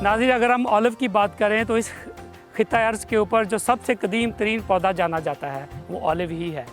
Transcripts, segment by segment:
नाज़रीन, अगर हम ऑलिव की बात करें तो इस खित्ता अर्ज़ के ऊपर जो सबसे कदीम तरीन पौधा जाना जाता है वो ऑलिव ही है।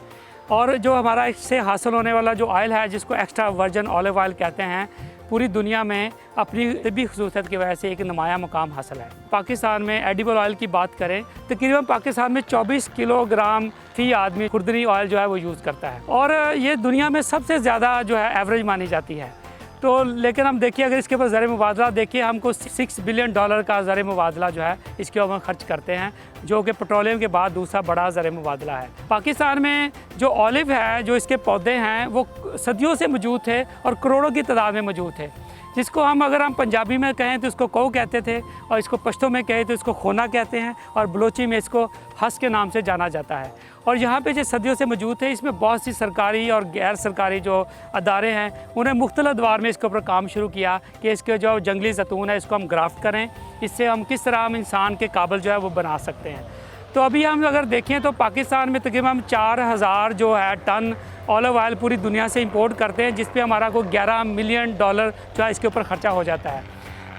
और जो हमारा इससे हासिल होने वाला जो ऑयल है, जिसको एक्स्ट्रा वर्जिन ऑलिव ऑयल कहते हैं, पूरी दुनिया में अपनी तिब्बी खसूसियत की वजह से एक नुमाया मुकाम हासिल है। पाकिस्तान में एडिबल ऑयल की बात करें, तकरीबन पाकिस्तान में 24 किलोग्राम फ़ी आदमी खुर्दनी ऑयल जो है वो यूज़ करता है, और ये दुनिया में सबसे ज़्यादा जो है एवरेज मानी जाती है। तो लेकिन हम देखिए, अगर इसके ऊपर ज़र मुबादला देखिए, हमको $6 बिलियन का ज़र मुबादला जो है इसके ऊपर खर्च करते हैं, जो कि पेट्रोलियम के बाद दूसरा बड़ा ज़र मुबादला है। पाकिस्तान में जो ऑलिव है, जो इसके पौधे हैं, वो सदियों से मौजूद थे और करोड़ों की तादाद में मौजूद थे, जिसको अगर हम पंजाबी में कहें तो इसको कऊ कहते थे, और इसको पश्तो में कहें तो इसको खोना कहते हैं, और बलोची में इसको हस के नाम से जाना जाता है। और यहाँ पे जो सदियों से मौजूद है, इसमें बहुत सी सरकारी और गैर सरकारी जो अदारे हैं, उन्हें मुख्तलिफ अदवार में इसके ऊपर काम शुरू किया कि इसके जो जंगली जैतून है इसको हम ग्राफ्ट करें, इससे हम किस तरह हम इंसान के काबिल जो है वो बना सकते हैं। तो अभी हम अगर देखें तो पाकिस्तान में तकरीबन हम 4000 जो है टन ऑलिव ऑयल पूरी दुनिया से इंपोर्ट करते हैं, जिस पे हमारा को $11 मिलियन जो है इसके ऊपर ख़र्चा हो जाता है।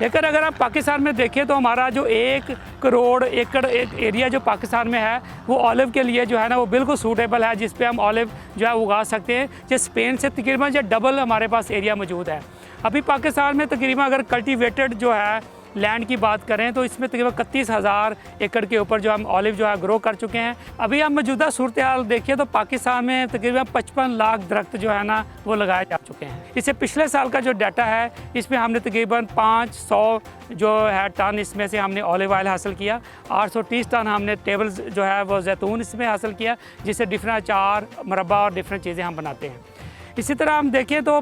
लेकिन अगर आप पाकिस्तान में देखें तो हमारा जो 1 करोड़ एकड़ एक एरिया जो पाकिस्तान में है, वो ऑलिव के लिए जो है ना वो बिल्कुल सूटेबल है, जिस पे हम ऑलिव जो है उगा सकते हैं। जो स्पेन से तकरीबन जो डबल हमारे पास एरिया मौजूद है। अभी पाकिस्तान में तकरीबन अगर कल्टिवेटेड जो है लैंड की बात करें तो इसमें तकरीबन 31,000 एकड़ के ऊपर जो हम ऑलिव जो है ग्रो कर चुके हैं। अभी हम मौजूदा सूरत हाल देखिए तो पाकिस्तान में तकरीबन 55 लाख दरख्त जो है ना वो लगाए जा चुके हैं। इससे पिछले साल का जो डाटा है, इसमें हमने तकरीबन 500 जो है टन इसमें से हमने ऑलिव ऑयल हासिल किया, 830 टन हमने टेबल जो है वो जैतून इसमें हासिल किया, जिससे डिफरेंट अचार, मुरब्बा और डिफरेंट चीज़ें हम बनाते हैं। इसी तरह हम देखें तो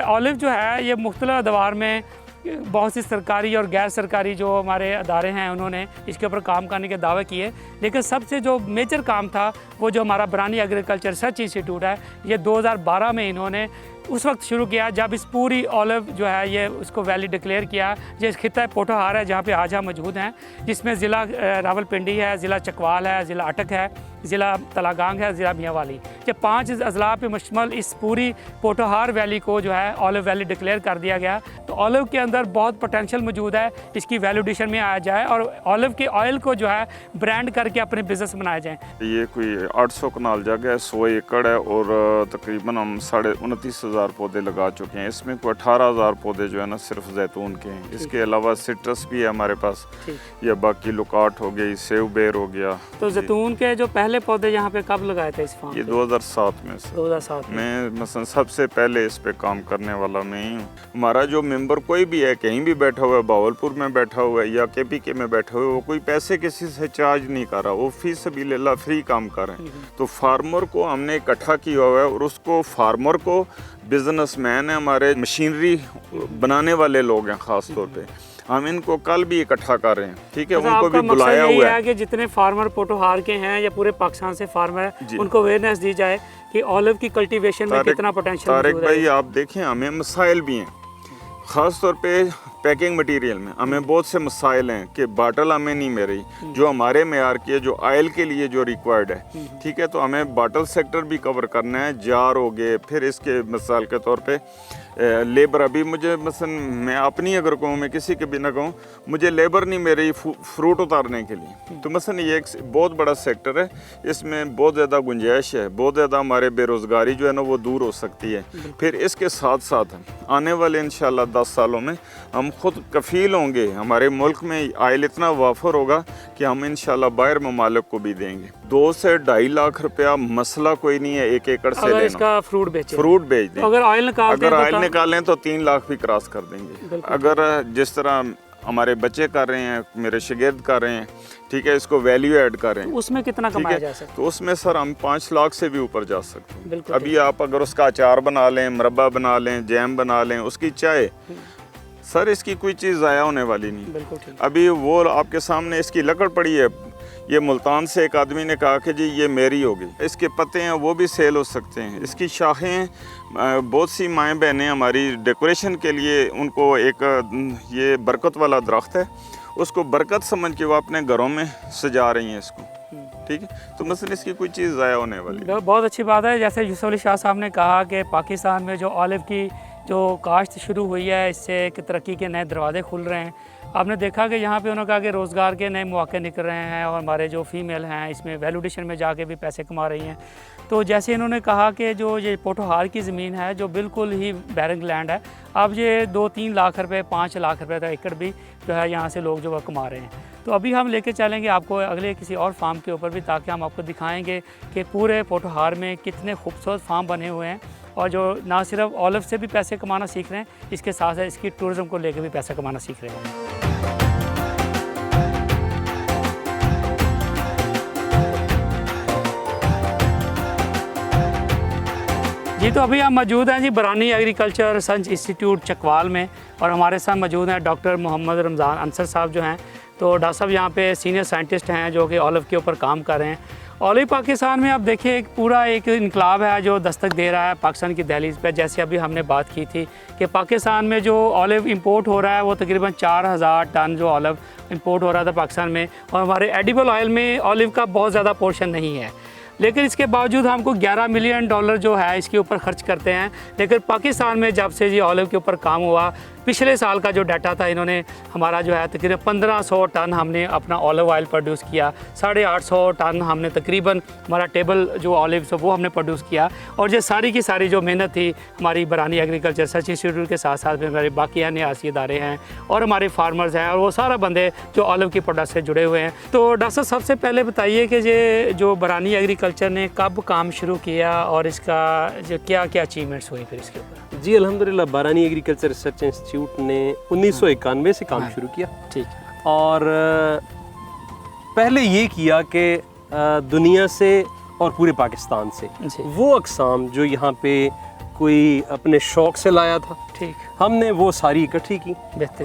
ऑलिव जो है ये मुख्तलिफ अदवार में बहुत सी सरकारी और गैर सरकारी जो हमारे अदारे हैं उन्होंने इसके ऊपर काम करने के दावे किए, लेकिन सबसे जो मेजर काम था वो जो हमारा बरानी एग्रीकल्चर रिसर्च इंस्टीट्यूट है, ये 2012 में इन्होंने उस वक्त शुरू किया जब इस पूरी ऑलिव जो है ये उसको वैली डिक्लेयर किया। जो खित्ता पोठोहार है जहाँ पे आज हम मौजूद हैं, जिसमें ज़िला रावलपिंडी है, ज़िला चकवाल है, ज़िला अटक है, ज़िला तलागांग है, ज़िला मियांवाली, ये 5 अजला पे मुश्तमिल इस पूरी पोठोहार वैली को जो है ऑलिव वैली डिक्लेयर कर दिया गया। तो ऑलिव के अंदर बहुत पोटेंशियल मौजूद है, इसकी वैल्यूडेशन में आया जाए और ऑलिव के ऑयल को जो है ब्रांड करके अपने बिजनेस बनाया जाए। ये कोई 800 कनाल जगह है, 100 एकड़ है, और तकरीबन हम 29,500 पौधे लगा चुके हैं। इसमें कोई 18,000 पौधे जो है ना सिर्फ जैतून के हैं। इसके अलावा सिट्रस भी है हमारे पास, या बाकी लुकाट हो गई, सेव बेर हो गया। तो जैतून के जो पहले पौधे यहाँ पे कब लगाए थे इस फार्म? ये 2007 में से 2007 मैं मसलन सबसे पहले इस पे काम करने वाला मैं ही हूँ। हमारा जो मेंबर कोई भी है, कहीं भी बैठा हुआ है, भावलपुर में बैठा हुआ है या KPK में बैठा हुआ है, वो कोई पैसे किसी से चार्ज नहीं कर रहा, वो फी सबीलिल्लाह फ्री काम कर रहे हैं। तो फार्मर को हमने इकट्ठा किया हुआ है, और उसको फार्मर को बिजनेसमैन है, हमारे मशीनरी बनाने वाले लोग हैं ख़ास तौर पे, हम इनको कल भी इकट्ठा कर रहे हैं। ठीक है, उनको भी बुलाया हुआ है कि जितने फार्मर पोठोहार के हैं या पूरे पाकिस्तान से फार्मर है, उनको अवेयरनेस दी जाए कि ऑलिव की कल्टीवेशन में कितना पोटेंशियल है। तारिक भाई, आप देखें, हमें मसाइल भी हैं, ख़ास तौर पे पैकिंग मटेरियल में हमें बहुत से मसाइल हैं कि बाटल हमें नहीं मिल रही जो हमारे मेयार की है, जो ऑयल के लिए जो रिक्वायर्ड है। ठीक है, तो हमें बाटल सेक्टर भी कवर करना है, जार हो गए, फिर इसके मिसाल के तौर पे लेबर। अभी मुझे मसलन मैं अपनी अगर कहूँ, मैं किसी के भी ना कहूँ, मुझे लेबर नहीं मिल रही फ्रूट उतारने के लिए। तो मसलन ये एक बहुत बड़ा सेक्टर है, इसमें बहुत ज़्यादा गुंजाइश है, बहुत ज़्यादा हमारे बेरोज़गारी जो है ना वो दूर हो सकती है। फिर इसके साथ साथ आने वाले इंशाल्लाह 10 सालों में हम खुद कफ़ील होंगे, हमारे मुल्क में आयल इतना वाफर होगा कि हम इंशाल्लाह बाहर ममालिक को भी देंगे। 2 से 2.5 लाख रुपया मसला कोई नहीं है 1 एकड़ से लेना। इसका फ्रूट बेच दें, अगर ऑयल निकालें तो 3 लाख भी क्रॉस कर देंगे। अगर जिस तरह हमारे बच्चे कर रहे हैं, मेरे शागिर्द कर रहे हैं, ठीक है, इसको वैल्यू ऐड कर रहे हैं, उसमें कितना कमाया जा सकता है? तो उसमें सर हम 5 लाख से भी ऊपर जा सकते हैं। अभी आप अगर उसका अचार बना लें, मुरब्बा बना लें, जैम बना लें, उसकी चाय, सर इसकी कोई चीज़ ज़ाया होने वाली नहीं। अभी वो आपके सामने इसकी लकड़ पड़ी है, ये मुल्तान से एक आदमी ने कहा कि जी ये मेरी होगी। इसके पत्ते हैं वो भी सेल हो सकते हैं। इसकी शाखें, बहुत सी माएँ बहनें हमारी डेकोरेशन के लिए, उनको एक ये बरकत वाला दरख्त है, उसको बरकत समझ के वो अपने घरों में सजा रही हैं इसको। ठीक है, तो मसलन इसकी कोई चीज़ ज़ाया होने वाली। बहुत अच्छी बात है। जैसे यूसुफ अली शाह साहब ने कहा कि पाकिस्तान में जो ऑलिव की जो काश्त शुरू हुई है, इससे एक तरक्की के नए दरवाजे खुल रहे हैं। आपने देखा कि यहाँ पे उन्होंने कहा कि रोज़गार के नए मौके निकल रहे हैं और हमारे जो फीमेल हैं इसमें वैल्यूडेशन में जाके भी पैसे कमा रही हैं। तो जैसे इन्होंने कहा कि जो ये पोठोहार की ज़मीन है जो बिल्कुल ही बैरन लैंड है, अब ये 2-3 लाख रुपए 5 लाख रुपए तक एकड़ भी जो है यहाँ से लोग जो है कमा रहे हैं। तो अभी हम लेके चलेंगे आपको अगले किसी और फार्म के ऊपर भी, ताकि हम आपको दिखाएंगे कि पूरे पोठोहार में कितने खूबसूरत फार्म बने हुए हैं और जो ना सिर्फ ऑलिव से भी पैसे कमाना सीख रहे हैं, इसके साथ साथ इसकी टूरिज़्म को लेकर भी पैसा कमाना सीख रहे हैं। जी तो अभी हम मौजूद हैं जी बरानी एग्रीकल्चर रिसर्च इंस्टीट्यूट चकवाल में, और हमारे साथ मौजूद हैं डॉक्टर मोहम्मद रमज़ान अंसर साहब जो हैं। तो डॉक्टर साहब यहाँ पे सीनियर साइंटिस्ट हैं जो कि ऑलिव के ऊपर काम कर रहे हैं। ऑलिव पाकिस्तान में आप देखिए एक पूरा एक इनकलाब है जो दस्तक दे रहा है पाकिस्तान की दहलीज पे। जैसे अभी हमने बात की थी कि पाकिस्तान में जो ऑलिव इंपोर्ट हो रहा है वो तकरीबन 4000 टन जो ऑलिव इंपोर्ट हो रहा था पाकिस्तान में, और हमारे एडिबल ऑयल में ऑलिव का बहुत ज़्यादा पोर्शन नहीं है। लेकिन इसके बावजूद हमको $11 मिलियन जो है इसके ऊपर खर्च करते हैं। लेकिन पाकिस्तान में जब से ये ऑलिव के ऊपर काम हुआ, पिछले साल का जो डाटा था, इन्होंने हमारा जो है तकरीबन 1500 टन हमने अपना ऑलिव ऑयल प्रोड्यूस किया, 850 टन हमने तकरीबन हमारा टेबल जो ऑलिव वो हमने प्रोड्यूस किया। और ये सारी की सारी जो मेहनत थी हमारी बरानी एग्रीकल्चर रिसर्च इंस्टीट्यूट के साथ साथ में हमारे बाकी अन्य आसी इदारे हैं और हमारे फार्मर्स हैं, और वो सारा बंदे जो ऑलिव की प्रोडक्ट से जुड़े हुए हैं। तो डॉक्टर साहब सबसे पहले बताइए कि ये जो बरानी एग्रीकल्चर ने कब काम शुरू किया और इसका जो क्या क्या अचीवमेंट्स हुई फिर इसके ऊपर? जी अल्हम्दुलिल्लाह बरानी एग्रीकल्चर रिसर्च इंस्टीट्यूट ने 1991 से काम शुरू किया। ठीक। और पहले ये किया कि दुनिया से और पूरे पाकिस्तान से वो अक़साम जो यहाँ पे कोई अपने शौक़ से लाया था, ठीक, हमने वो सारी इकट्ठी की।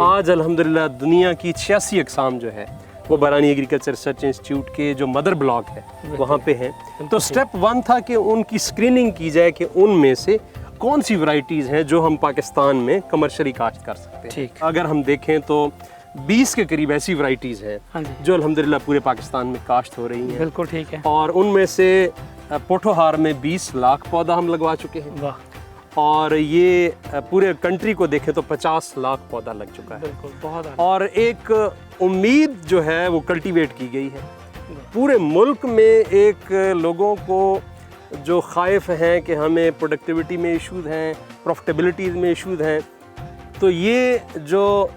आज अल्हम्दुलिल्लाह दुनिया की 86 अक़साम जो है वो बरानी एग्रीकल्चर रिसर्च इंस्टीट्यूट के जो मदर ब्लॉक है वहाँ पे हैं। तो स्टेप 1 था कि उनकी स्क्रीनिंग की जाए कि उनमें से कौन सी वैरायटीज़ हैं जो हम पाकिस्तान में कमर्शियली काश्त कर सकते हैं। ठीक। अगर हम देखें तो 20 के करीब ऐसी वैरायटीज़ हैं जो अल्हम्दुलिल्लाह पूरे पाकिस्तान में काश्त हो रही हैं। बिल्कुल ठीक है। और उनमें से पोठोहार में 20 लाख पौधा हम लगवा चुके हैं। वाह। और ये पूरे कंट्री को देखें तो 50 लाख पौधा लग चुका है। बिल्कुल, बहुत। और एक उम्मीद जो है वो कल्टीवेट की गई है पूरे मुल्क में। एक लोगों को जो ख़ाइफ हैं कि हमें प्रोडक्टिविटी में इशूज़ हैं, प्रॉफिटेबिलिटी में इशूज़ हैं, तो ये जो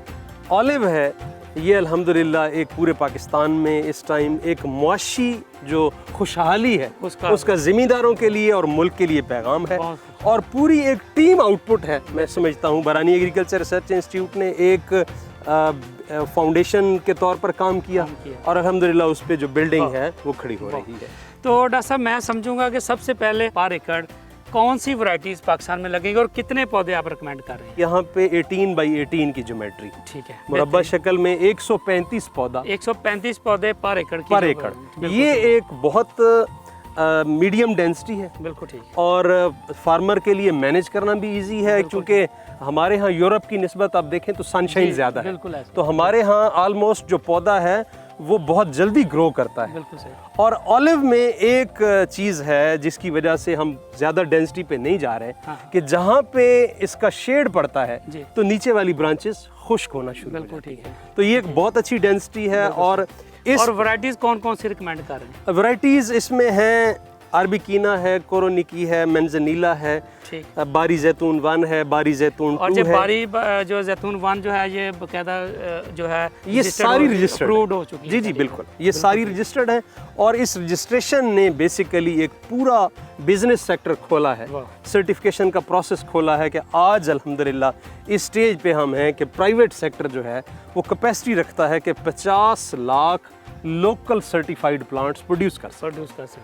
ऑलिव है ये अल्हम्दुलिल्लाह एक पूरे पाकिस्तान में इस टाइम एक मुआशी जो खुशहाली है उसका ज़मींदारों के लिए और मुल्क के लिए पैगाम है। और पूरी एक टीम आउटपुट है। मैं समझता हूँ बरानी एग्रीकल्चर रिसर्च इंस्टीट्यूट ने एक फाउंडेशन के तौर पर काम किया और अल्हम्दुलिल्लाह उस पर जो बिल्डिंग है वो खड़ी हो रही है। तो डॉक्टर साहब मैं समझूंगा कि सबसे पहले पर एकड़ कौन सी वैरायटीज पाकिस्तान में लगेगी और कितने पौधे आप रिकमेंड कर रहे हैं? यहाँ पे 18 बाई 18 की ज्योमेट्री, ठीक है, मुरब्बा शक्ल में 135 पौधा, 135 पौधे पर एकड़ की पर एकड़। ये एक बहुत मीडियम डेंसिटी है। बिल्कुल ठीक। और फार्मर के लिए मैनेज करना भी इजी है, क्योंकि हमारे यहाँ यूरोप की निस्बत आप देखें तो सनशाइन ज़्यादा है, तो हमारे यहाँ ऑलमोस्ट जो पौधा है वो बहुत जल्दी ग्रो करता है। बिल्कुल सही। और ऑलिव में एक चीज़ है जिसकी वजह से हम ज़्यादा डेंसिटी पे नहीं जा रहे, कि जहाँ पे इसका शेड पड़ता है तो नीचे वाली ब्रांचेस खुश्क होना शुरू हो जाती हैं। तो ये एक बहुत अच्छी डेंसिटी है। और वैरायटीज़ कौन कौन सी रिकमेंड कर रहे हैं? वैरायटीज़ इसमें हैं अरबिकीना है, कोरोनिकी है, मेंजनीला है, बारी जैतून 1 है, बारी जैतून 2 है। और बारी जो जैतून 1 जो है ये बकायदा जो है ये सारी रजिस्टर्ड हो चुकी है। जी बिल्कुल, ये सारी रजिस्टर्ड है। और इस रजिस्ट्रेशन ने बेसिकली एक पूरा बिजनेस सेक्टर खोला है, सर्टिफिकेशन का प्रोसेस खोला है कि आज अल्हम्दुलिल्लाह इस स्टेज पे हम हैं कि प्राइवेट सेक्टर जो है वो कैपेसिटी रखता है कि 50 lakh local certified plants produce कर सकते।